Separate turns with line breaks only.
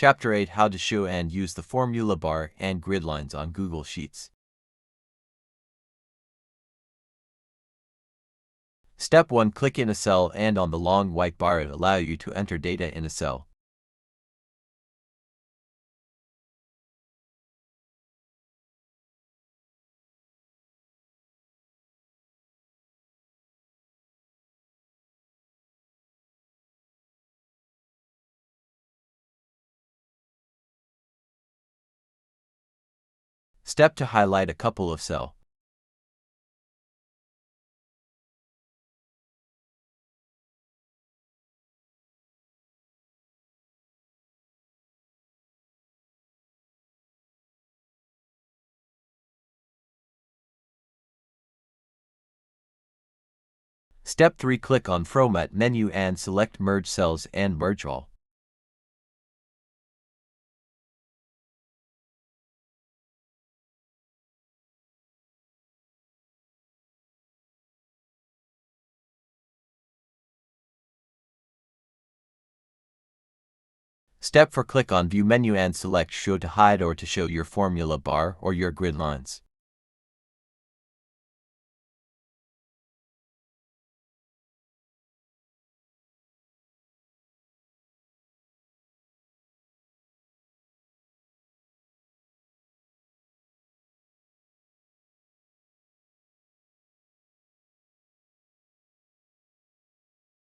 Chapter 8: How to show and use the formula bar and grid lines on Google Sheets. Step 1. Click in a cell and on the long white bar it allows you to enter data in a cell. Step to highlight a couple of cells. Step 3. Click on Format menu and select Merge Cells and Merge All. Step 4. Click on View menu and select Show to hide or to show your formula bar or your grid lines.